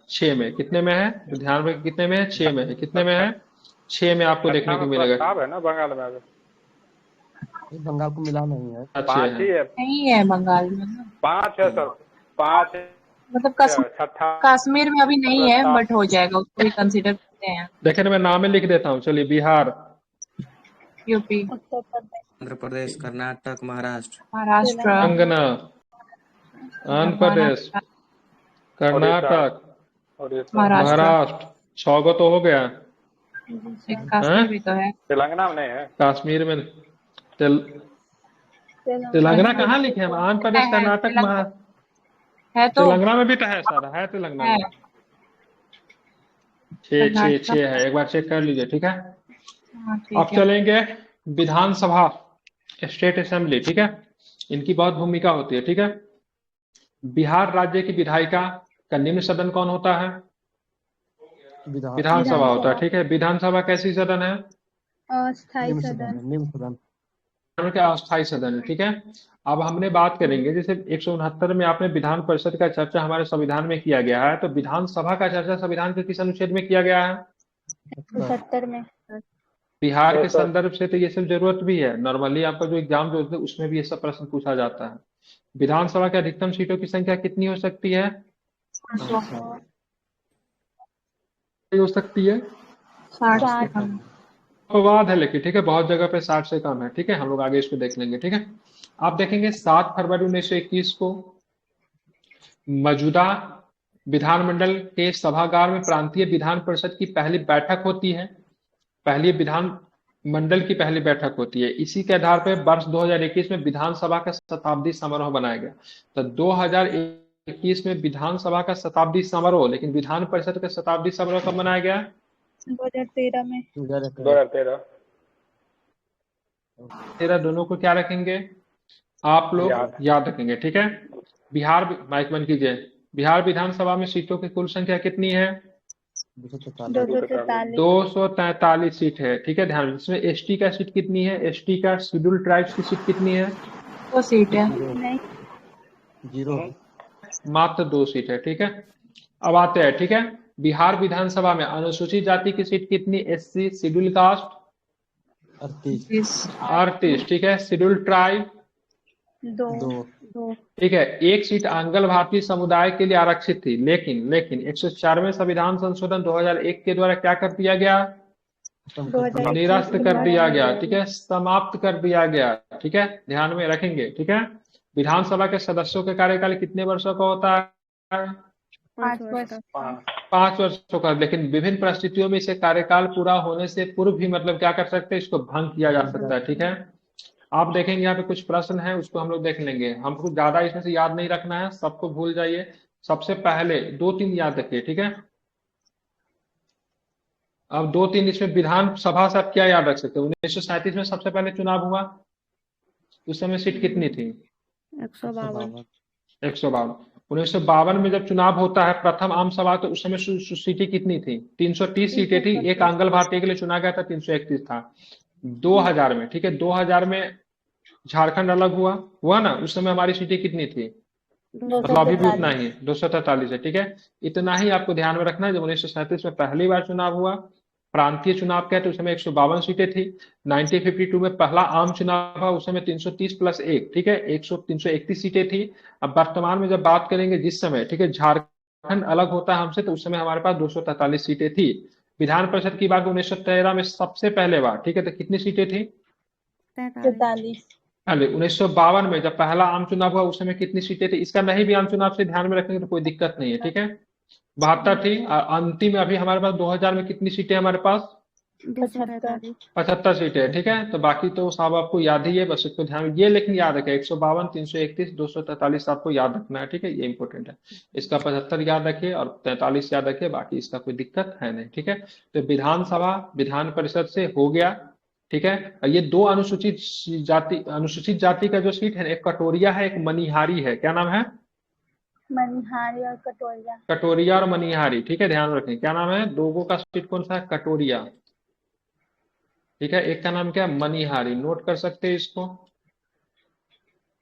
6 में। कितने में है? तो ध्यान में, कितने में है? 6 में है। कितने में है? 6 में आपको देखने को मिलेगा। प्रस्ताव है ना बंगाल में अभी? ये बंगाल को मिला नहीं है। 5 ही है। नहीं है बंगाल में ना। 5 है सर, 5 मतलब छठा कश्मीर में अभी नहीं है, बट हो जाएगा, उसको भी कंसीडर करते हैं। देखिए मैं नाम लिख देता हूँ। चलिए, बिहार, यूपी, आंध्र प्रदेश, कर्नाटक, महाराष्ट्र, तेलंगाना, आंध्र प्रदेश, कर्नाटक, महाराष्ट्र। 6 गो तो हो गया। कश्मीर भी तो है। तेलंगाना में नहीं है। कश्मीर में तेलंगाना कहाँ लिखे हैं? आंध्र प्रदेश, कर्नाटक, महाराष्ट्र है तो तेलंगाना में भी तो है सारा, है तेलंगाना में। 6 है, एक बार चेक कर लीजिए। ठीक है, अब चलेंगे विधानसभा, स्टेट असेंबली। ठीक है, इनकी बहुत भूमिका होती है। ठीक है, बिहार राज्य की विधायिका का निम्न सदन कौन होता है? विधानसभा होता है। ठीक है, विधानसभा कैसी सदन है? अस्थायी सदन। निम्न सदन। का अस्थायी सदन है। ठीक है, अब हमने बात करेंगे, जैसे 169 में आपने विधान परिषद का चर्चा हमारे संविधान में किया गया है, तो विधानसभा का चर्चा संविधान के किस अनुच्छेद में किया गया है? 70 में। बिहार के संदर्भ से तो ये सब जरूरत भी है। नॉर्मली आपका जो एग्जाम जो होता है उसमें भी ये सब प्रश्न पूछा जाता है। विधानसभा के अधिकतम सीटों की संख्या कितनी हो सकती है? हो सकती है 60। अपवाद है लेकिन। ठीक है, बहुत जगह पे 60 से कम है। ठीक है, हम लोग आगे इसको देख लेंगे। ठीक है, आप देखेंगे 7 फरवरी 1921 को मौजूदा विधानमंडल के सभागार में प्रांतीय विधान परिषद की पहली बैठक होती है। पहली विधान मंडल की पहली बैठक होती है। इसी के आधार पर वर्ष 2021 में विधानसभा का शताब्दी समारोह बनाया गया। तो 2021 में विधानसभा का शताब्दी समारोह, लेकिन विधान परिषद का शताब्दी समारोह कब मनाया गया? 2013 में। 2013 दोनों को क्या रखेंगे आप लोग? याद रखेंगे। ठीक है, बिहार, माइक बंद कीजिए। बिहार विधानसभा में सीटों की कुल संख्या कितनी है? 243 सीट है। ठीक है, ध्यान, इसमें एसटी का सीट कितनी है? एसटी का, शेड्यूल्ड ट्राइब्स की सीट कितनी है? 2 सीट है। 0 मात्र 2 सीट है। ठीक है, अब आते हैं। ठीक है, बिहार विधानसभा में अनुसूचित जाति की सीट कितनी? SC, schedule caste 38। ठीक है, शेड्यूल ट्राइब 2। ठीक है, 1 सीट आंगल भारतीय समुदाय के लिए आरक्षित थी, लेकिन 104वें संविधान संशोधन 2001 के द्वारा क्या कर दिया गया? निरस्त कर दिया गया। ठीक है, समाप्त कर दिया गया। ठीक है, ध्यान में रखेंगे। ठीक है, विधानसभा के सदस्यों का कार्यकाल कितने वर्षों का होता है? 5 वर्षों का। लेकिन विभिन्न परिस्थितियों में इसे कार्यकाल पूरा होने से पूर्व भी मतलब क्या कर सकते हैं? इसको भंग किया जा सकता है। ठीक है, आप देखेंगे यहाँ पे कुछ प्रश्न है, उसको हम लोग देख लेंगे। हमको ज्यादा इसमें से याद नहीं रखना है, सबको भूल जाइए। सबसे पहले 2-3 याद रखिए। ठीक है, अब 2-3 इसमें विधानसभा से आप क्या याद रख सकते हो? 1937 में सबसे पहले चुनाव हुआ, उस समय सीट कितनी थी? 152। 152। 1952 में जब चुनाव होता है प्रथम आम सभा, तो उस समय सीटें कितनी थी? 330 सीटें थी। एक आंगल भारतीय के लिए चुना गया था, 331 था। 2000 में, ठीक है, 2000 में झारखंड अलग हुआ ना, उस समय हमारी सीटें कितनी थी? मतलब अभी भी उतना ही, 243 है। ठीक है, इतना ही आपको ध्यान में रखना है। जब 1937 में पहली बार चुनाव हुआ, प्रांतीय चुनाव क्या, तो उस समय 152 सीटें थी। 1952 में पहला आम चुनाव हुआ, उस समय 330 + 1, ठीक है, 331 सीटें थी। अब वर्तमान में जब बात करेंगे जिस समय, ठीक है, झारखंड अलग होता है हमसे, तो उस समय हमारे पास 243 सीटें थी। विधान परिषद की बात 1913 में सबसे पहले बार, ठीक है, तो कितनी सीटें थी? 43। 1952 में जब पहला आम चुनाव हुआ, उस समय कितनी सीटें थी? इसका नहीं भी आम चुनाव से ध्यान में रखेंगे तो कोई दिक्कत नहीं है। ठीक है, 72 थी। और अंतिम में अभी हमारे पास 2000 में कितनी सीटें हमारे पास? 245। 75 सीटें है, ठीक है। तो बाकी तो साहब आपको याद ही है, बस इसको ध्यान ये लेकिन याद रखें, 152, 331, 243 आपको याद रखना है, ठीक है, ये इंपॉर्टेंट है। इसका 75 याद रखिए और 43 याद रखिए, बाकी इसका कोई दिक्कत है नहीं, ठीक है। तो विधानसभा विधान परिषद से हो गया, ठीक है। और ये दो अनुसूचित जाति का जो सीट है, एक कटोरिया है, एक मनिहारी है। क्या नाम है? मनिहारी और कटोरिया। कटोरिया और मनिहारी, ठीक है, ध्यान रखें। क्या नाम है? दोगों का सीट कौन सा है? कटोरिया, ठीक है। एक का नाम क्या है? मनिहारी। नोट कर सकते हैं इसको,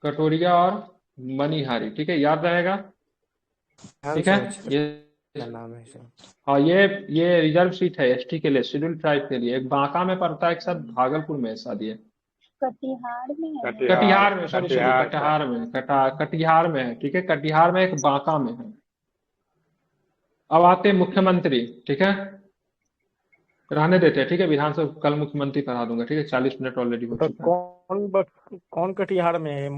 कटोरिया और मनिहारी, ठीक है, याद रहेगा, ठीक है। ये क्या नाम है सर? हाँ, ये रिजर्व सीट है एसटी के लिए, शेड्यूल ट्राइब के लिए। एक बांका में पड़ता है, एक साथ भागलपुर में है शायद ये। कटिहार में है। कटिहार में, सॉरी कटिहार में, कटिहार में है, ठीक है। कटिहार में, एक बांका में है। अब आते हैं मुख्यमंत्री, ठीक है, रहने देते हैं, ठीक है। विधानसभा कल मुख्यमंत्री करा दूंगा, ठीक है। 40 मिनट ऑलरेडी हो तो चुका है। कौन कटिहार में है?